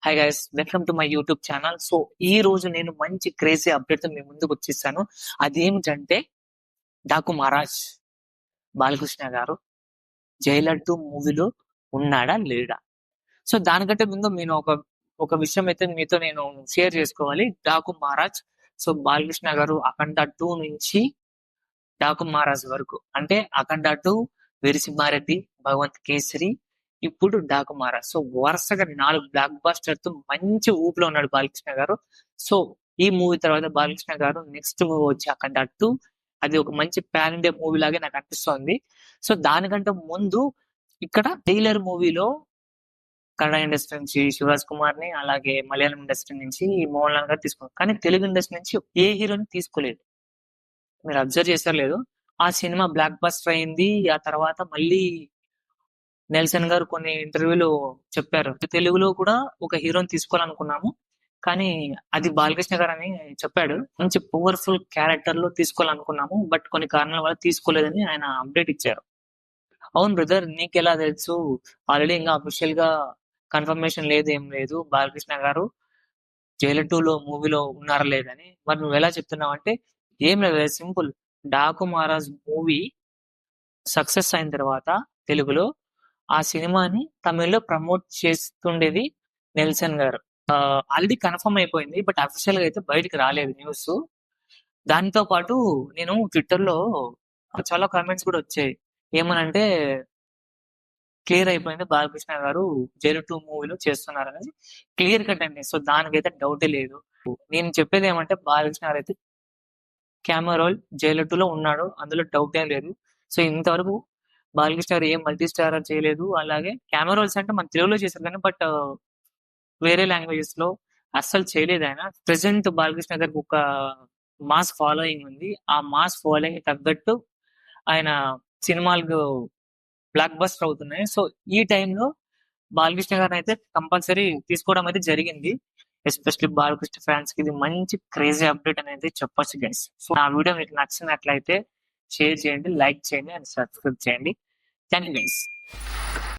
Hi guys, welcome to my YouTube channel. So ఈ రోజు నేను మంచి క్రేజీ అప్డేట్ తో మీ ముందుకు వచ్చేసాను. అదేమిటంటే డాకు మహారాజ్ బాలకృష్ణ గారు జైలర్ 2 మూవీలో ఉన్నాడా లేడా? సో దానికంటే ముందు నేను ఒక విషయం అయితే మీతో నేను షేర్ చేసుకోవాలి. డాకు మహారాజ్, సో బాలకృష్ణ గారు అఖండ 2 నుంచి డాకు మహారాజ్ వరకు, అంటే అఖండ 2, వీరసింహారెడ్డి, భగవంత్ కేసరి, ఇప్పుడు డాకు మహారాజ్. సో వరుసగా 4 బ్లాక్ బస్టర్ తో మంచి ఊపులో ఉన్నాడు బాలకృష్ణ గారు. సో ఈ మూవీ తర్వాత బాలకృష్ణ గారు నెక్స్ట్ మూవీ వచ్చి అఖండ 2, అది ఒక మంచి పాన్ ఇండియా మూవీ లాగే నాకు అనిపిస్తోంది. సో దానికంటే ముందు ఇక్కడ టైలర్ మూవీలో కన్నడ ఇండస్ట్రీ నుంచి శివరాజ్ కుమార్ ని, అలాగే మలయాళం ఇండస్ట్రీ నుంచి మోహన్ లాల్ గారు తీసుకున్నారు. కానీ తెలుగు ఇండస్ట్రీ నుంచి ఏ హీరోని తీసుకోలేదు. మీరు అబ్జర్వ్ చేశారో లేదు, ఆ సినిమా బ్లాక్ బస్టర్ అయింది. ఆ తర్వాత మళ్ళీ నెల్సన్ గారు కొన్ని ఇంటర్వ్యూలో చెప్పారు, తెలుగులో కూడా ఒక హీరోని తీసుకోవాలనుకున్నాము, కానీ అది బాలకృష్ణ గారు అని చెప్పాడు. మంచి పవర్ఫుల్ క్యారెక్టర్ లో తీసుకోవాలనుకున్నాము, బట్ కొన్ని కారణాల వల్ల తీసుకోలేదని ఆయన అప్డేట్ ఇచ్చారు. అవును బ్రదర్, నీకెలా తెలుసు? ఆల్రెడీ ఇంకా అఫీషియల్ గా కన్ఫర్మేషన్ లేదు, ఏం లేదు బాలకృష్ణ గారు జైలర్ 2 లో మూవీలో ఉన్నారా లేదని. మరి నువ్వు ఎలా చెప్తున్నావు అంటే, ఏం లేదు, simple. Daaku Maharaj movie success అయిన తర్వాత తెలుగులో ఆ సినిమాని తమిళ్లో ప్రమోట్ చేస్తుండేది నెల్సన్ గారు. ఆల్రెడీ కన్ఫర్మ్ అయిపోయింది, బట్ అఫీషియల్ గా అయితే బయటికి రాలేదు న్యూస్. దానితో పాటు నేను ట్విట్టర్ లో చాలా కామెంట్స్ కూడా వచ్చాయి. ఏమనంటే, క్లియర్ అయిపోయింది బాలకృష్ణ గారు జైలు 2 మూవీలో చేస్తున్నారు అనేది క్లియర్ కట్ అండి. సో దానికైతే డౌటే లేదు. నేను చెప్పేది ఏమంటే, బాలకృష్ణ గారు అయితే కెమెరా రోల్ జైలర్ 2 లో ఉన్నాడు, అందులో డౌట్ ఏం లేదు. సో ఇంతవరకు బాలకృష్ణ గారు ఏం మల్టీ స్టార్ చేయలేదు. అలాగే కెమెరా రోల్స్ అంటే మన తెలుగులో చేశారు కానీ, బట్ వేరే లాంగ్వేజెస్ లో అస్సలు చేయలేదు ఆయన. ప్రెసెంట్ బాలకృష్ణ గారికి ఒక మాస్ ఫాలోయింగ్ ఉంది. ఆ మాస్ ఫాలోయింగ్ తగ్గట్టు ఆయన సినిమాలకు బ్లాక్ బస్టర్ అవుతున్నాయి. సో ఈ టైంలో బాలకృష్ణ గారిని అయితే కంపల్సరీ తీసుకోవడం అయితే జరిగింది. ఎస్పెషల్లీ బాలకృష్ణ ఫ్యాన్స్ కి ఇది మంచి క్రేజీ అప్డేట్ అనేది చెప్పొచ్చు గైస్. సో నా వీడియో మీకు నచ్చినట్లయితే షేర్ చేయండి, లైక్ చేయండి అండ్ సబ్స్క్రైబ్ చేయండి. Thank you guys.